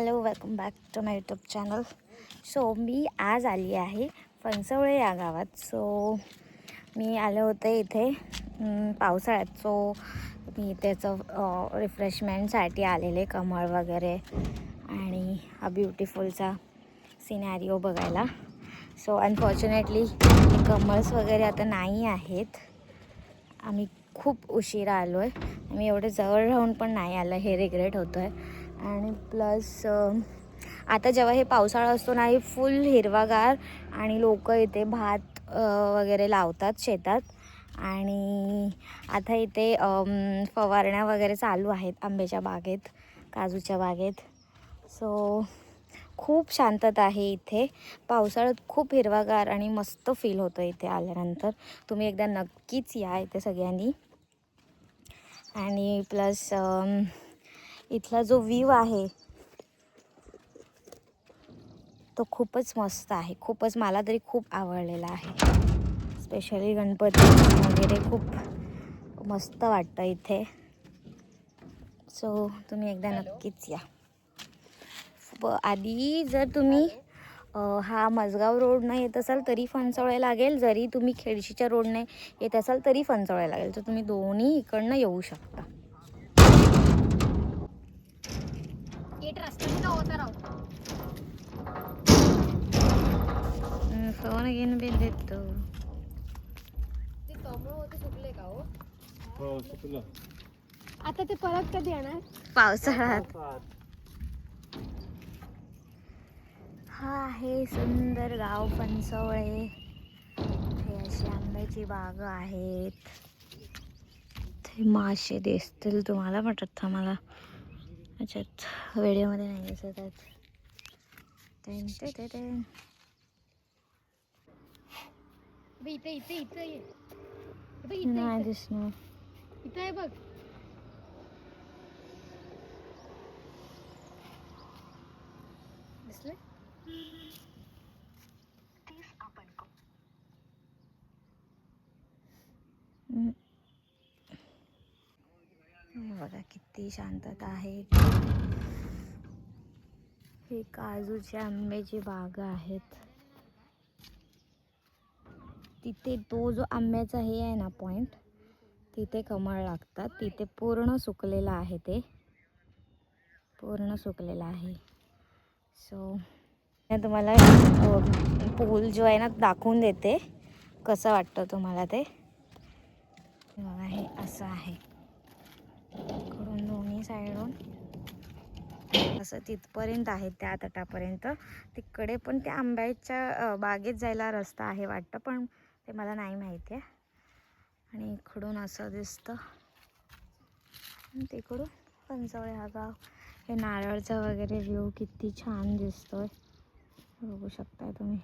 Hello, welcome back to my YouTube channel. So मी आज आली आहे फणसवळे या गावात. सो मी आले होते इथे पावसाळ्यात. सो मी त्याचं रिफ्रेशमेंटसाठी आलेले, कमळ वगैरे आणि हा ब्युटिफुलचा सिनॅरिओ बघायला. सो अनफॉर्च्युनेटली कमल्स वगैरे आता नाही आहेत. आम्ही खूप उशिरा आलो आहे. आम्ही एवढे जवळ राहून पण नाही आलं, हे रिग्रेट होतं आहे. आणि प्लस आता जेव्हा हे पावसाळा असतो ना, हे फुल हिरवागार आणि लोक इथे भात वगैरे लावतात शेतात. आणि आता इथे फवारण्या वगैरे चालू आहेत आंब्याच्या बागेत, काजूच्या बागेत. सो खूप शांतता आहे इथे. पावसाळ्यात खूप हिरवागार आणि मस्त फील होतं इथे आल्यानंतर. तुम्ही एकदा नक्कीच या इथे सगळ्यांनी. आणि प्लस इथला जो व्ह्यू आहे तो खूपच मस्त आहे. खूपच, मला तरी खूप आवडलेला आहे. स्पेशली गणपती वगैरे खूप मस्त वाटतं इथे. सो तुम्ही एकदा नक्कीच या. आधी जर तुम्ही हा मजगाव रोडनं येत असाल तरी फणसवळे लागेल. जरी तुम्ही खेडशीच्या रोडने येत असाल तरी फणसवळे लागेल. तर तुम्ही दोन्ही इकडनं येऊ शकता. फोन घेऊन देतो. आता ते परत कधी येणार? पावसाळ्यात. हा आहे सुंदर गाव फणसवळे. हे अशी आंब्याची बाग आहेत. ते मासे दिसतील तुम्हाला, वाटत मला याच्यात व्हिडिओमध्ये नाही दिसत आहेत. इथे इथे इथे नाही दिसणार. इथे आहे बघ. दिसले? बघा किती शांतता आहे. हे काजूच्या आंब्याची बाग आहेत. तिथे तो जो आंब्याचा हे आहे ना पॉइंट, तिथे कमळ लागतात. तिथे पूर्ण सुकलेलं आहे, ते पूर्ण सुकलेलं आहे. सो तुम्हाला पूल जो आहे ना दाखवून देते, कसं वाटतं तुम्हाला ते. बघा हे असं आहे. इकडून दोन्ही साईडून असं तिथपर्यंत आहे, त्या तटापर्यंत. तिकडे पण त्या आंब्याच्या बागेत जायला रस्ता आहे वाटतं, पण ते मला नाही माहिती आहे. आणि इकडून असं दिसतं. तिकडून फणसवळे हा गाव. हे नारळचा वगैरे व्ह्यू किती छान दिसतोय, बघू शकता तुम्ही.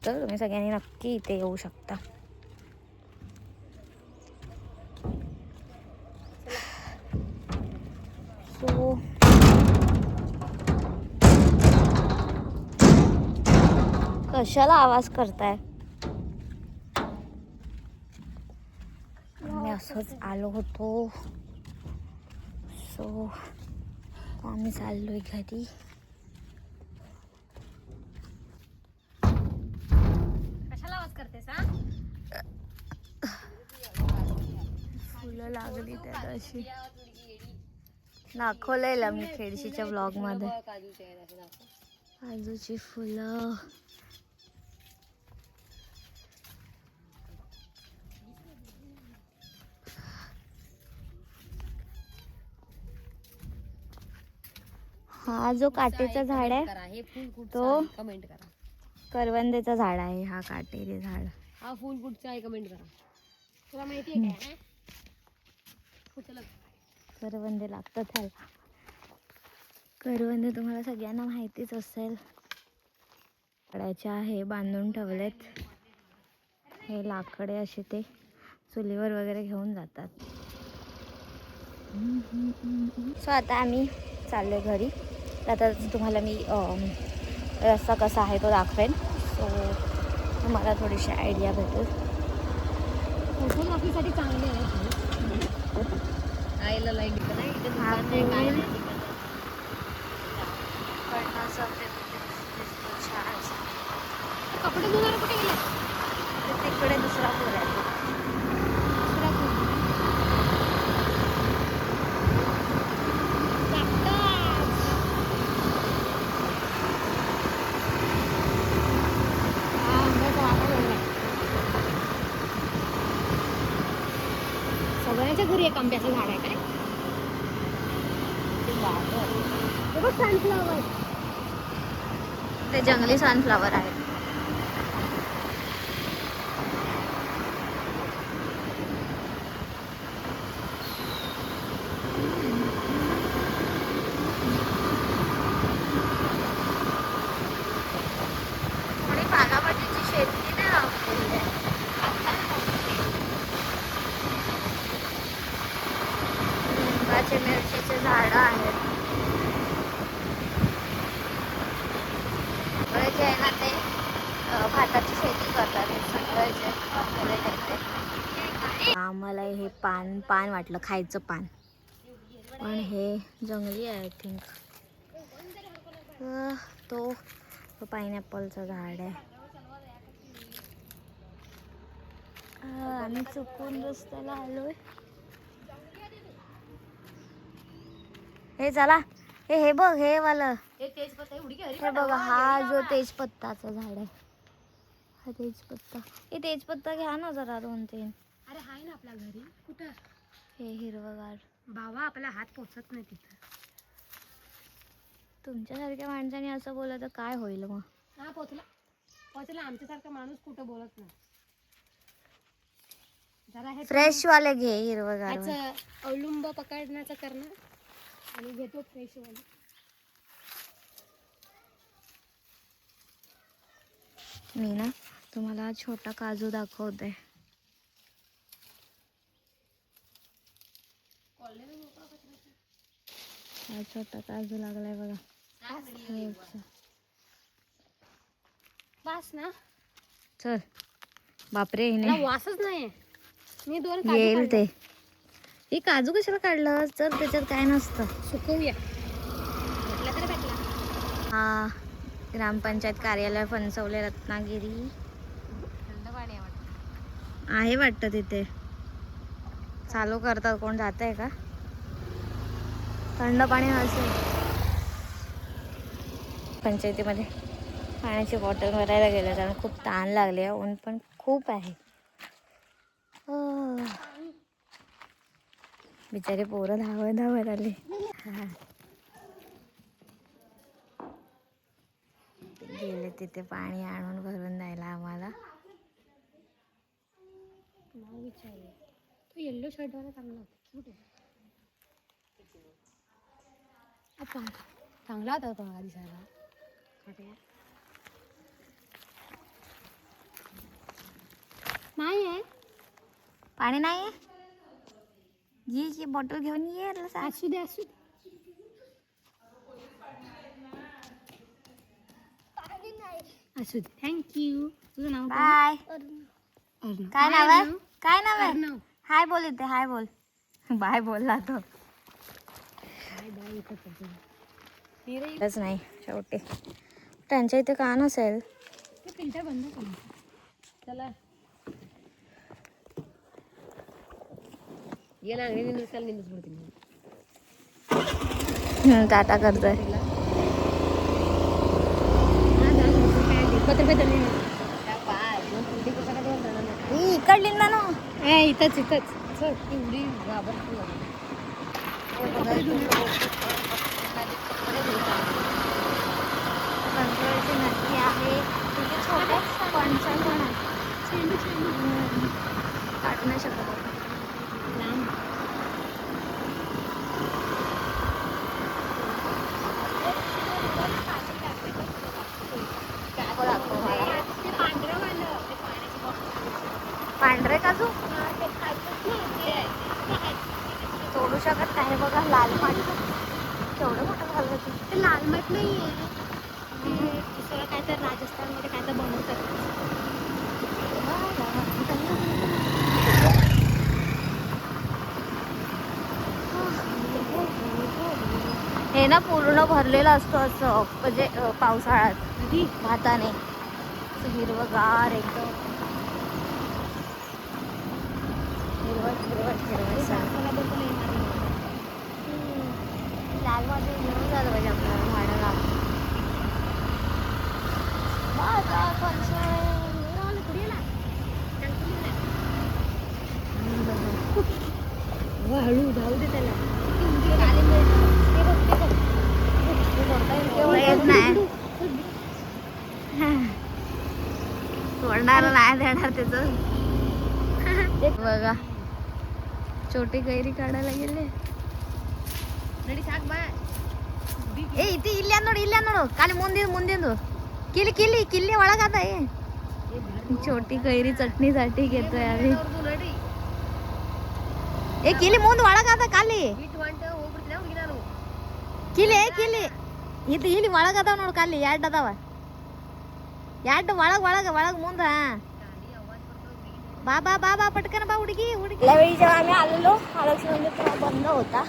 तर तुम्ही सगळ्यांनी नक्की इथे येऊ शकता. सो कशाला आवाज करताय? आम्ही असंच आलो होतो. सो आम्ही चाललोय घरी. कशाला आवाज करतेस? फुलं लागली त्यात अशी. दाखवलेलं मी खेडशीच्या ब्लॉग मध्ये. काजूची फुलं. हा जो काटेचा झाड आहे तो कमेंट करा. करवंदेचा झाड आहे. हा काटेरी झाड. हा फुल कुठचा आहे कमेंट करा. तुला माहिती आहे काय? करवंदे लागतात ह्याला. करवंदे तुम्हाला सगळ्यांना माहितीच असेल. लाकडाच्या हे बांधून ठेवलेत. हे लाकडे असे ते चुलीवर वगैरे घेऊन जातात. सो आता आम्ही चाललोय घरी. आता तुम्हाला मी रस्ता कसा आहे तो दाखवेन. सो तुम्हाला थोडीशी आयडिया भेटेल. फोटोग्राफीसाठी चांगले आहे. आईला लाईक नाही. एक आंब्याचं झाड आहे काय? हे बघ सनफ्लॉवर. ते जंगली सनफ्लॉवर आहे. थोडी पालाभाजीची शेती नाही लावलेली आहे. लिंबाचे मिरचीचे झाडं आहेत. सगळे जे आहे ना ते भाताची शेती करतात. सगळे जे आम्हाला हे पान वाटलं खायचं पान, पण हे जंगली आहे आय थिंक. तो पायनॅपलचं झाड आहे. आम्ही चुकून रस्त्याला आलोय. हे चला, हे बघ, हे वाला, हे बघा, हा जो तेजपत्ताचा झाड आहे, हा तेजपत्ता. हे तेजपत्ता घ्या ना जरा 2-3. अरे हाय ना आपल्या घरी. कुठं? हे हिरवगार. बाबा आपला हात पोचत नाही तिथं. तुमच्यासारख्या माणसाने असं बोललं तर काय होईल मग? हा पोचला. आमच्यासारखा माणूस कुठं बोलत नाही. जरा हे फ्रेश वाले घे, हिरवगार. याचं अवलंब पकडण्याचं करणं आणि घेतो फ्रेश वाले. मी ना तुम्हाला छोटा काजू दाखवते. हा छोटा काजू लागलाय बघा. बस ना. चल बापरे, हिने वासच नाही. मी 2 येईल ते. हे काजू कशाला काढलं? तर त्याच्यात काय नसतं. सुकवूया. भेटला तर भेटला. हा ग्रामपंचायत कार्यालय फणसवले रत्नागिरी थंड पाणी आहे वाटतं तिथे. चालू करतात. कोण जात आहे का? थंड पाणी नसेल. पंचायतीमध्ये पाण्याची बॉटल भरायला गेलं कारण खूप ताण लागले. ऊन पण खूप आहे. बिचारे पोरं धावत आले. गेले तिथे पाणी आणून भरून द्यायला आम्हाला. नाव विचारूया. तो येल्लो शर्ट वाला चांगला होता. क्यूट आहे. चांगला होता तो दिसायला. नाही आहे पाणी नाही आहे. जी बॉटल घेऊन ये. असू दे असू दे. असू दे. थँक्यू. तुझं नाव बाय. काय नाव आहे? काय नाव आहे? अर्णव. हाय बोल इथे. हाय बोल. बाय बोलला तो. नाही शेवटी त्यांच्या इथे का नसेल. ते फिल्टर बंद कर. चला ये ना. टाटा करतोय. इकडली ना ना. इथंच एवढी पंचवडची नदी आहे. तिथे छोटे फणसा पण आहे. काढू नाही शकत. पांढरे काजू तोडू शकत नाही बघा. लाल माठ केवढं मोठं झालं ते लाल माठ नाही आहे. ते दुसरं काय तर राजस्थानमध्ये काय तर बनवतात. हे ना पूर्ण भरलेलं असतं असं म्हणजे पावसाळ्यात भाताने हिरवगार एकदम. लाल माती घेऊन झालं पाहिजे आपल्याला झाडाला. हळू धावू दे त्याला. किती उंचीवर आले नाही. ते बघ, ते बघ. ते सोडता येत नाही. सोडणार नाही देणार त्याचं. बघा छोटी कैरी काढायला गेले. रेडी साग बा. ಏ ಇತಿ ಇಲ್ಲ ನೋಡು ಇಲ್ಲ ನೋಡು ಖಾಲಿ ಮುಂದಿಂದು किली किली किल्ली ಒಳಗಾದ छोटी कैरी चटणीसाठी घेतोय आम्ही. ए किली ಮುಂದೆ ಒಳಗಾದ ಖಾಲಿ ಕಿಲಿ ಕಿಲಿ ಇದು ಇಲ್ಲಿ ಒಳಗದಾವ ನೋಡು ಖಾಲಿ ಎರಡು ಅದಾವ ಎರಡು ಒಳಗ ಮುಂದ बा बा बा बा पटकन बा उडगी वेळी जेव्हा आम्ही आलेलो महालक्ष्मी मंदिर तेव्हा बंद होता.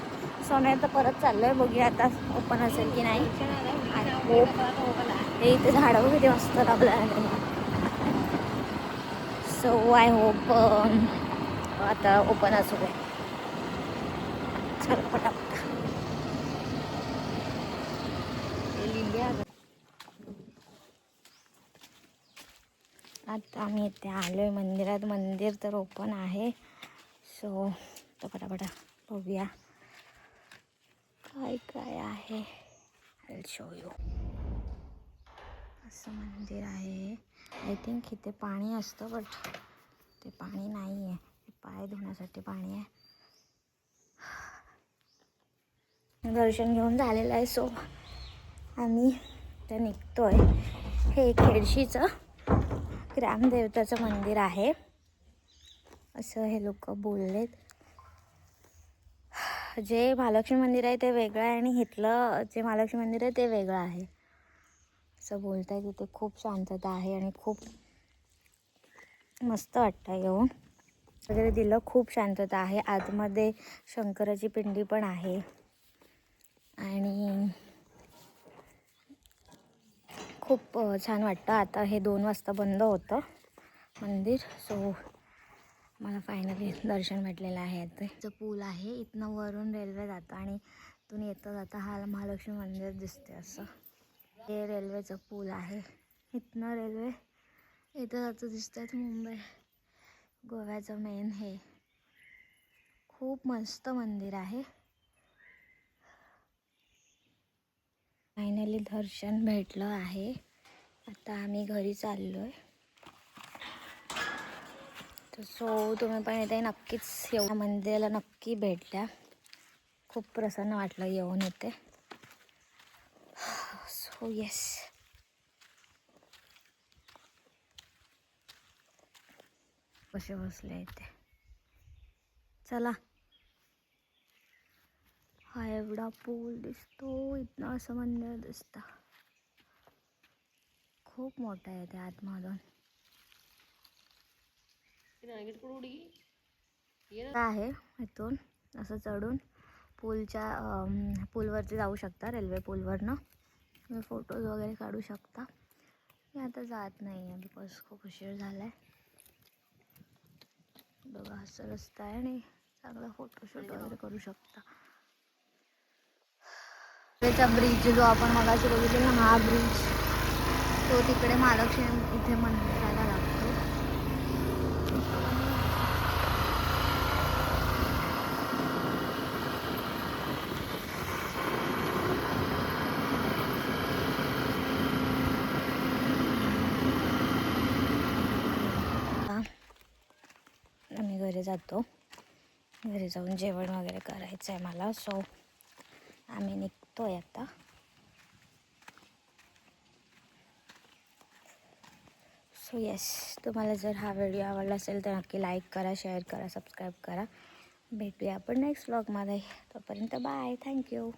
सोन्यात परत चाललोय बघूया आता ओपन असेल की नाही. हे इथे झाडं किती मस्त आपल्याला. सो आय होप आता ओपन असू दे. चल पटापट. आता आम्ही इथे आलोय मंदिरात. मंदिर तर ओपन आहे. सो तो पटापटा बघूया काय काय आहे. I show you. असं मंदिर आहे. आय थिंक इथे पाणी असतं बट ते पाणी नाही आहे. पाय धुण्यासाठी पाणी आहे. दर्शन घेऊन झालेलं आहे. सो आम्ही ते निघतोय. हे खेडशीचं ग्रामदेवताचं मंदिर आहे असं हे लोक बोललेत. जे महालक्ष्मी मंदिर आहे ते वेगळं आहे आणि इथलं जे महालक्ष्मी मंदिर आहे ते वेगळं आहे असं बोलत आहे. तिथे खूप शांतता आहे आणि खूप मस्त वाटतं येऊन. वगैरे दिलं खूप शांतता आहे. आतमध्ये शंकराची पिंडी पण आहे आणि खूप छान वाटतं. आता हे 2 वाजता बंद होतं मंदिर. सो मला फायनली दर्शन भेटलेलं आहे. इथं पूल आहे. इथनं वरून रेल्वे जातं आणि इथून येता जाता हा महालक्ष्मी मंदिर दिसते. असं हे रेल्वेचं पूल आहे. इथनं रेल्वे येतं जातं दिसतात. मुंबई गोव्याचं मेन हे खूप मस्त मंदिर आहे. फायनली दर्शन भेटलं आहे. आता आम्ही घरी चाललोय. तर सो तुम्ही पण इथे नक्कीच येऊ. मंदिराला नक्की भेट द्या. खूप प्रसन्न वाटलं येऊन इथे. So yes. कसे बसले इथे. चला. हा एवढा पूल दिसतो. इथनं असं मंदिर दिसतं. खूप मोठं आहे ते आतमधून. आहे इथून असं चढून पूलवरती जाऊ शकता. रेल्वे पूलवरनं तुम्ही फोटोज वगैरे काढू शकता. मी आता जात नाही आहे बिकॉज खूप उशीर झाला आहे. बघा असं रस्ता आहे आणि चांगला फोटोशूट वगैरे करू शकता. त्याचा ब्रिज जो आपण मगाशी बघितला ना हा ब्रिज तो तिकडे महालक्ष्मी इथे मंदिराला लागतो. आम्ही घरी जातो. घरी जाऊन जेवण वगैरे करायचं आहे मला. सो आम्ही निघतोय आता. So yes. तुम्हाला जर हा व्हिडिओ आवडला असेल तर नक्की लाईक करा, शेअर करा, सबस्क्राईब करा. भेटूया आपण नेक्स्ट व्लॉगमध्ये. तोपर्यंत बाय. थँक्यू.